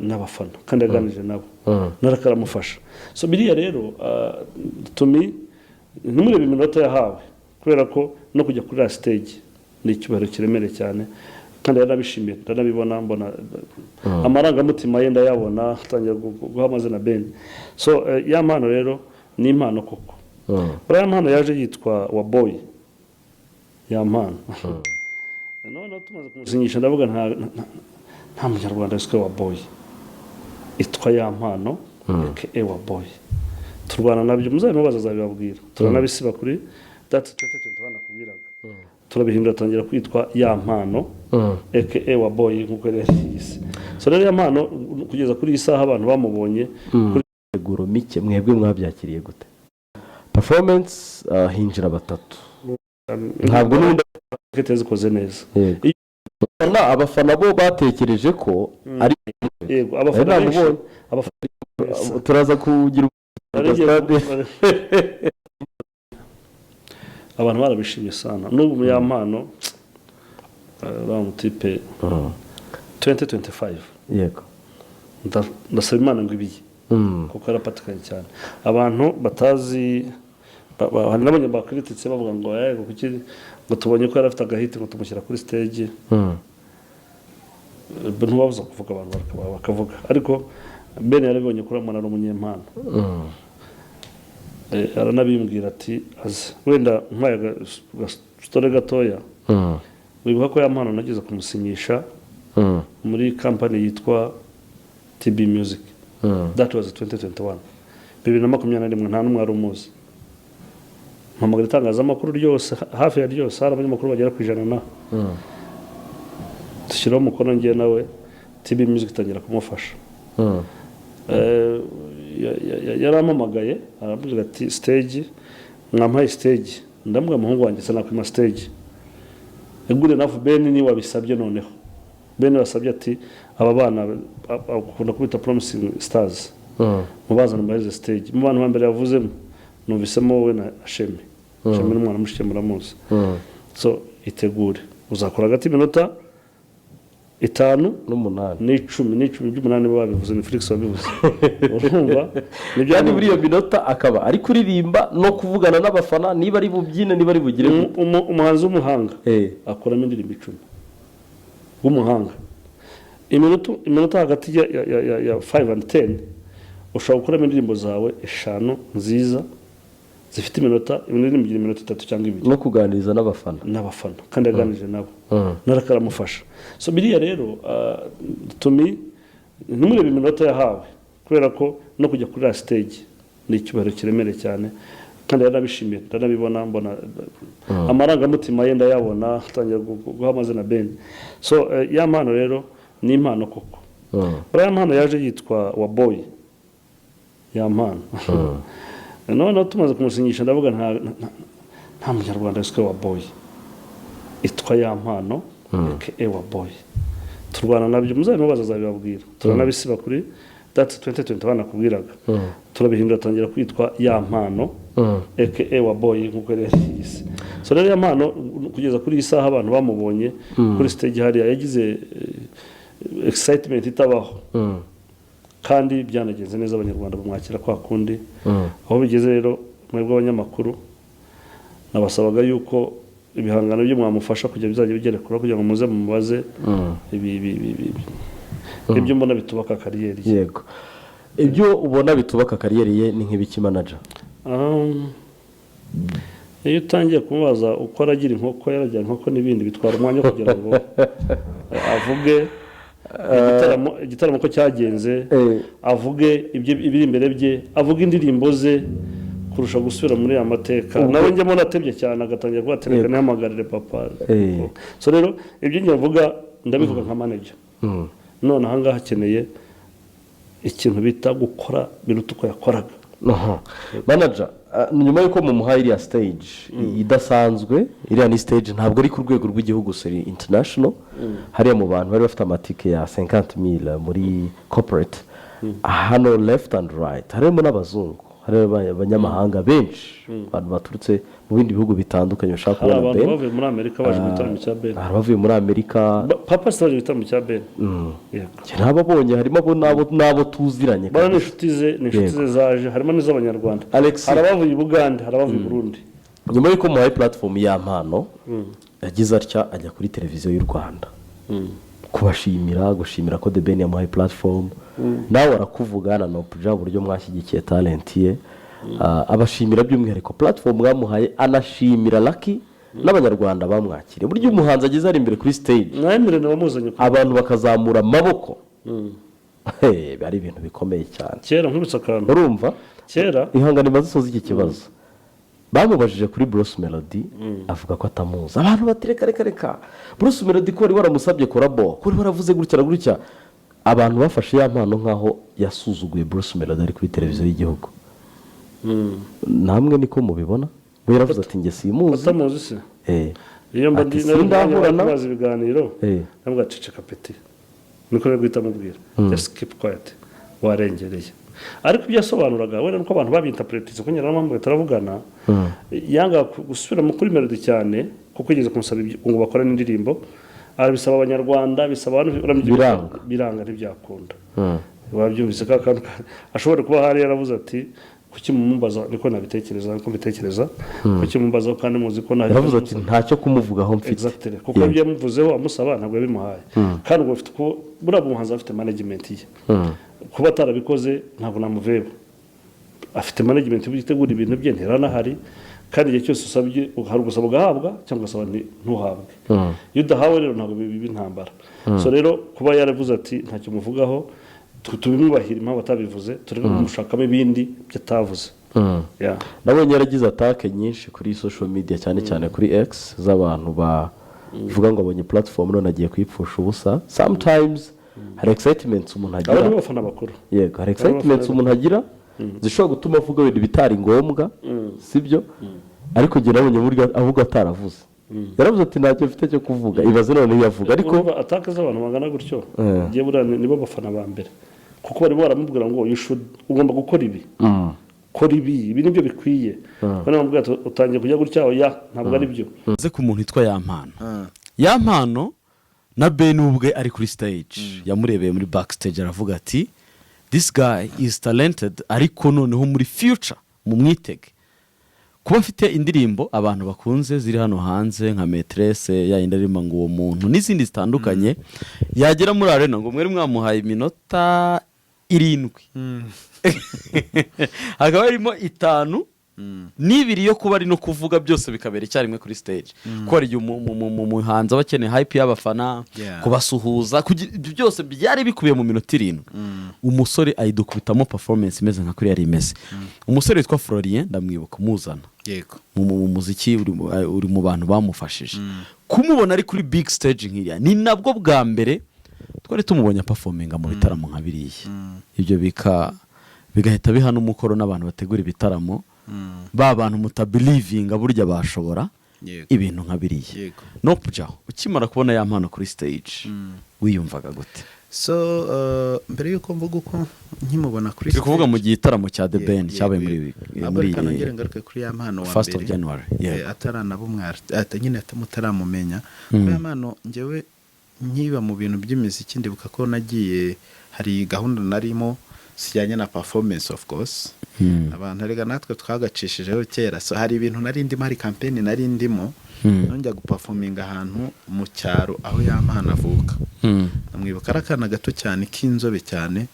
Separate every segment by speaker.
Speaker 1: n'abafana kandi yaganije nabo narakaramufasha. So biriya rero tumi ntumurebe iminota yahawe kubera ko no kujya kuri la stage ni icyubahiro kiremere cyane kandi yarabishimiye ndanabibona mbona amarangamutima yenda yabona atangira guha amazina Ben. So ya mpano rero ni impano koko. Uriya mpano yaje yitwa wa boy ya mpano. None tumaze kumusinyisha ndavuga nta munyarwanda witwa wa boy itwa ya mpano aka wa boy. Turwana nabyo muzabimubaza zabibabwira turanabisiba kuri date 2021 nakubwiraga turabihindura tangira kwitwa ya mpano aka wa boy nkuko rero yise. So rero ya mpano kugeza kuri isaha abantu bamubonye kuri
Speaker 2: teguro mike mwebwe mwabyakiriye gute performance hinjira batatu ntabwo n'undi
Speaker 1: keteze koze neza
Speaker 2: abafana bo batekereje ko ari
Speaker 1: yego abafana
Speaker 2: turaza kugira
Speaker 1: abantu barabishimye sana n'ubu mu ya mpano bamutipe 2025
Speaker 2: yego
Speaker 1: ndasaba Imana ngo ibiye kuko arapatikanye cyane abantu batazi hari n'abanye bakrititse bavuga ngo yego kuki ngo tubonye ko yarafite agahiti ngo tumushyira kuri stage ntubabuza kuvuga abantu bakavuga ariko Ben yarabibonye kuri amana n'umunyempano aranabimbwira ati aze wenda nkaya story gatoya wibuka ko ya mpano nageze kumusinyisha muri company yitwa TB Music. That was 2021 2021 nta numwe arumuzi mpamagara itangazamakuru ryose hafi ya ryose hari abanyamakuru bagera ku 100 na dushyiraho umukono ngiye nawe TB Music itangira kumufasha. Yaramamagaye arambwira ati stage mwampaye stage ndamubwira umuhungu wanjye sana kwima stage egure nafu Ben ni wabisabye noneho Ben wasabye ati aba bana akunda kubita promising stars mubazana muri stage mu bantu bambere yavuzemo numvisemo wowe na Shemi n'umwana mushike muramuzi. So itegure uzakora agati minota 5
Speaker 2: n'umunani
Speaker 1: n'icumi by'umunani babivuze ni Felix wabivuze urumva
Speaker 2: nibyani muri iyo minota akaba ari kuririmba no kuvugana n'abafana niba ari bubyine niba ari bugire
Speaker 1: umuhanzi w'umuhanga akoramo indirimbo 10 w'umuhanga iminota hagati ya 5 and 10 ushobora gukora indirimbo zawe 5 nziza zifite iminota 3 cyangwa 2
Speaker 2: no kuganiriza n'abafana
Speaker 1: kandi yaganije nabo narakaramufasha. So biriya rero tumi ntumurebe iminota yahawe kubera ko no kujya kuri la stage ni icyubahiro kiremere cyane kandi yarabishimiye ndanabibona mbona amarangamutima yenda yabona atangira guha amazina Ben. So ya mpano rero ni impano koko. Uriya mpano yaje yitwa wa boy ya mpano. None tumaze kumusinyisha ndavuga nta munyarwanda witwa wa boy itwa ya mpano aka wa boy. Turwana nabyo muzabimubaza zabibabwira turanabisiba kuri date 2021 nakubwiraga turabihindura tangira kwitwa ya mpano aka wa boy nkuko rero yise. So rero ya mpano kugeza kuri isaha abantu bamubonye kuri stage hariya yagize excitement itabaho kandi byanagenze neza abanyarwanda bamwakira kwa kundi aho bigeze rero mwebwe abanyamakuru nabasabaga yuko ibihangano byo mwamufasha kujya bizajya bigerekura kugira ngo muze mubaze ibyo mbona bitubaka kariyeri.
Speaker 2: Yego ibyo ubona bitubaka kariyeri ye ni nk'ibiki manager
Speaker 1: iyo utangiye kumubaza uko aragira inkoko yarajya inkoko n'ibindi bitwara umwanya kugira ngo avuge igitaramo ko cyagenze avuge ibiri imbere bye avuge indirimbo ze kurusha gusubira muri ya mateka nawe njye mbona atebye cyane agatangira kubatereka n'ihamagarire papa. So rero ibyo ngiye mvuga ndabivuga nka manager none ahangaha hakeneye ikintu bita gukora biruta uko yakoraga.
Speaker 2: Manager nyuma yuko mu muhaye iriya stage idasanzwe iriya ni stage ntabwo ari ku rwego rw'igihugu seri international hariya mu bantu bari bafite amatike ya 50,000 muri corporate hano left and right harimo n'abazungu hari abanyamahanga benshi abantu baturutse mu bindi bihugu bitandukanye bashaka
Speaker 1: hari
Speaker 2: kubona
Speaker 1: abantu
Speaker 2: Ben.
Speaker 1: bavuye muri Amerika baje mu gitaramo cya Ben.
Speaker 2: hari abavuye muri Amerika
Speaker 1: Papa Star mu gitaramo cya Ben. Yego.
Speaker 2: nababonye harimo n'abo tuziranye
Speaker 1: Bana inshuti ze zaje harimo n'iz'abanyarwanda.
Speaker 2: Alex,
Speaker 1: Hari abavuye i Buganda, hari abavuye i Burundi.
Speaker 2: nyuma y'uko muhaye platform y'Ampano yagize atya ajya kuri televiziyo y'u Rwanda gushimira ko The Ben yamuhaye platform, nawe arakuvuga na Nopuja uburyo mwashyigikiye talent ye, abashimira by'umwihariko platform mwamuhaye, anashimira Lucky n'abanyarwanda bamwakiriye. Buryo umuhanzi ageze ari imbere kuri stage
Speaker 1: Mwemere n'abamuzanye
Speaker 2: abantu bakazamura amaboko, ari ibintu bikomeye cyane.
Speaker 1: kera nkubitse akantu.
Speaker 2: Urumva
Speaker 1: Kera
Speaker 2: ihangane maze iki kibazo bamubajije kuri Bruce Melody avuga ko atamuzi. Abantu batireka Bruce Melody ko wari waramusabye korabo, ko wari waravuze gutya abantu bafashe ya mpano nkaho yasuzuguye Bruce Melody ari kuri televiziyo y'igihugu. Namwe niko mubibona? We yaravuze ati nge simuzi.
Speaker 1: atamuzi se. Iyo mba ndi nabaza ibiganiro nabwo aceceka peti. Niko rero guhita mubwira. Just keep quiet. Warengereye. Ariko ibyo yasobanuraga wenda nuko abantu babinterpretize ko nyirampamvu taravugana yanga gusubira mu kuri Melody cyane kuko yigeze kumusaba ngo bakorane indirimbo, arabisaba abanyarwanda, bisaba biranga ntibyakunda. Wabyumvise ka kantu ashobora kuba hari yaravuze ati kuki mumbaza niko nabitekereza nko mbitekereza kuki mumbaza kandi muzi ko naje
Speaker 2: yaravuze ati ntacyo kumuvugaho mfite.
Speaker 1: Exactly. Kuko ibyo yamuvuzeho amusaba ntabwo yabimuhaye kandi ngo afite ko buriya umuhanzi afite management ye. Kuba atarabikoze ntabwo namuveba, afite management y'ugitegura ibintu bye ntiranahari kandi igihe cyose usabye hari gusaba ugahabwa cyangwa usaba ntuhabwe. Iyo udahawe rero ntabwo biba intambara. So rero kuba yaravuze ati ntacyo muvugaho tubimwubahira impamvu atabivuze turi kumushakamo ibindi byatavuze.
Speaker 2: Nabonye yaragize atake nyinshi kuri social media cyane kuri X z'abantu bavuga ngo abonye platform none agiye kwipfusha ubusa. Sometimes hari excitements umuntu agira,
Speaker 1: abandi bafana bakuru.
Speaker 2: Yego, hari excitements umuntu agira zishobora gutuma avuga ibintu bitari ngombwa, sibyo? Ariko ngira nabonye buryo avuga ataravuze. Yaravuze ati ntacyo mfite cyo kuvuga, ibaze none yavuga. Ariko
Speaker 1: atake z'abantu bangana gutyo ngiye buriya nibo bafana ba mbere kuko bari baramubwira ngo ugomba gukora ibi, kora ibi nibyo bikwiye. Bane bamubwira ati utangiye kujya gutya ntabwo ari byo.
Speaker 3: Nze ku muntu witwa Yampano na Ben ubwe ari kuri stage yamurebeye muri backstage aravuga ati this guy is talented, ariko noneho muri future mu mwitege kuba afite indirimbo abantu bakunze ziri hano hanze nka Maîtresse ya indirimbo ngo uwo muntu n'izindi zitandukanye yagera muri arena ngo mwere mwamuhaye iminota 7 hakaba harimo 5 n'ibiri yo kuba ari no kuvuga byose bikabera icyarimwe kuri stage ko ari umuhanzi abakeneye hype y'abafana kubasuhuza byose byari bikubiye mu minota 7. Umusore ayidukubitamo performance imeze nka kuri yari imeze. Umusore witwa Florien ndamwibuka muzana
Speaker 4: yego
Speaker 3: mu muziki uri mu bantu bamufashije kumubona ari kuri big stage nk'iriya ni nabwo bwa mbere twari tumubonye performinga mu bitaramo nka biriya. Ibyo bigahita bihana umukoro n'abantu bategura ibitaramo ba bantu mutabelivinga burya bashobora ibintu nka biriya. Nopuja ukimara kubona Yampano kuri stage wiyumvaga gute?
Speaker 4: So mbere yuko mvuga uko nkimubona kuri stage
Speaker 3: kuvuga mu gitaramo cya The Ben cyabaye muri
Speaker 4: ngaruke kuri Yampano wa
Speaker 3: 1st of January
Speaker 4: ataranabumwara nyine atamutaramumenya. Yampano ngewe nkiba mu bintu by'imiziki ndibuka ko nagiye hari gahunda narimo sijyanye na performance of course. Abantu rega natwe twagacishijeho kera, so hari ibintu nari ndimo, hari campaign nari ndimo nongera guperforminga ahantu mu cyaro aho Yampano avuka. Namwibuka arakana gato cyane k'inzobe cyane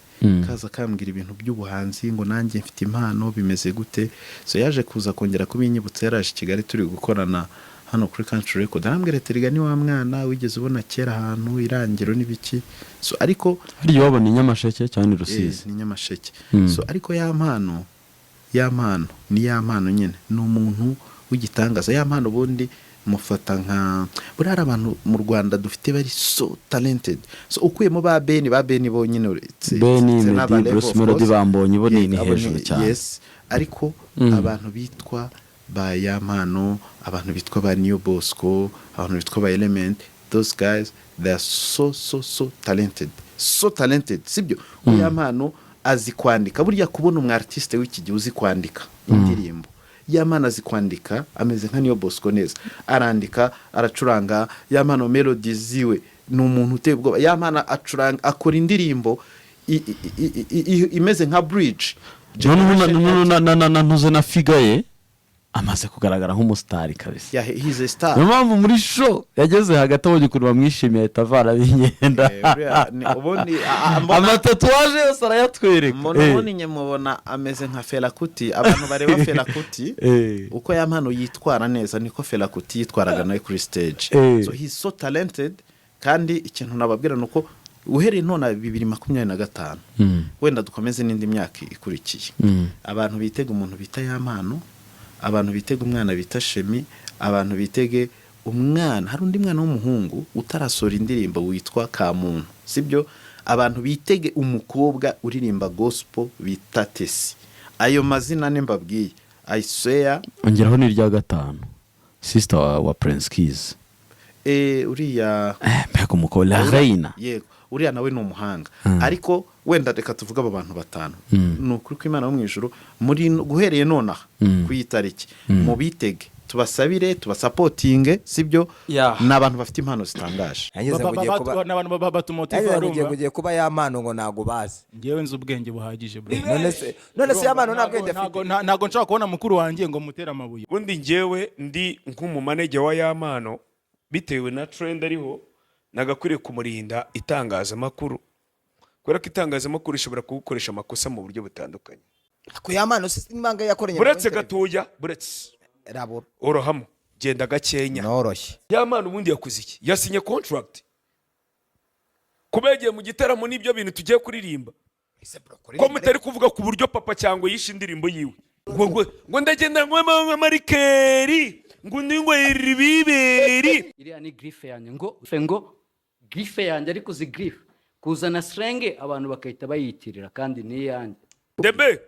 Speaker 4: kaza kambwira ibintu by'ubuhanzi ngo nanjye mfite impano bimeze gute. So yaje kuza kongera kubinyibutsa, yaraje Kigali turi gukorana hano kuri Country Record. Arambwira ati riga ni wa mwana wigeze ubona kera ahantu irangiro n'ibiki. So ariko
Speaker 3: hari wabona Nyamasheke cyane Rusizi
Speaker 4: ni Nyamasheke. So ariko Yampano ni Yampano nyine ni umuntu w'igitangaza. Yampano bundi mufata nka buriya abantu mu Rwanda dufite bari so talented. So ukuyemo ba Ben bonyine uretse
Speaker 3: Bruce Melody bambonye bo ni hejuru cyane.
Speaker 4: Yes, ariko abantu bitwa ba Yampano, abantu bitwa ba New Bosco, abantu bitwa ba Element, those guys they are so talented, sibyo? Yampano azi kwandika. Burya kubona umu artiste w'iki gihe uzi kwandika indirimbo, Yamana azi kwandika ameze nka Niyo Bosco neza, arandika aracuranga. Yamana melodies ziwe ni umuntu uteye ubwoba. Yamana acuranga akora indirimbo imeze nka bridge.
Speaker 3: ntuze na figa ye amaze kugaragara nk'umusitari kabisa.
Speaker 4: He's a star.
Speaker 3: niyo mpamvu muri show yageze hagati abonye ukuntu bamwishimiye ahita avana b'imyenda amatatuwaje yose arayatwereka.
Speaker 4: ubundi nye mubona ameze nka Fela Kuti. Abantu bareba Fela Kuti uko Yamana yitwara neza niko Fela Kuti yitwaraga nawe kuri stage. So he's so talented. Kandi ikintu nababwira nuko uhereye none 2025 wenda dukomeze n'indi myaka ikurikiye, abantu bitega umuntu bita Yamana, abantu bitega umwana bita Shemi, abantu bitege umwana, hari undi mwana w'umuhungu utarasora indirimbo witwa Kamuntu, sibyo? Abantu bitege umukobwa uririmba gospel bita Tesi. Ayo mazina ne mbabwiye, I swear.
Speaker 3: ongeraho ni rya gatanu, sister wa Prince Keys.
Speaker 4: Uriya
Speaker 3: mbega umukobwa la reina.
Speaker 4: Yego, uriya nawe ni umuhanga. Ariko wenda reka tuvuga aba bantu batanu. Nukuri ko Imana yo mu ijuru muri guhereye nonaha ku itariki mu bitege, tubasabire, tubasapotinge, sibyo? N'abantu bafite impano zitangaje.
Speaker 5: N'abantu batumotiva
Speaker 6: ugiye kuba Yamana ngo nago bazi.
Speaker 5: Ngewe nzi ubwenge buhagije bro.
Speaker 6: None se Yamana ntabwenge afite.
Speaker 5: Ntago nshaka kubona mukuru wanjye ngo mutera amabuye.
Speaker 7: Undi ngewe ndi nk'umumanege wa Yamana, bitewe na trend ariho nagakwiriye kumurinda itangazamakuru, kubera ko itangazamakuru ishobora kugukoresha amakosa mu buryo butandukanye.
Speaker 6: Ko Yamana imanga yakoranye
Speaker 7: buretse gatoya, buretse
Speaker 6: rabo
Speaker 7: orohamo genda gakenya
Speaker 6: noroshye.
Speaker 7: Yamana ubundi yakuze iki? Yasinye contract kubegeye mu gitaramo n'ibyo bintu tugiye kuririmba, ko mutari kuvuga ku buryo papa cyangwa yishe indirimbo yiwe ngo ndagenda nk'ama marikeri ngo ndingwe iribiberi.
Speaker 8: Iriya ni grife yanjye ngo grife yanjye, ariko zi grife kuzana slang abantu bakahita bayitirira kandi ni yanjye.
Speaker 7: Debe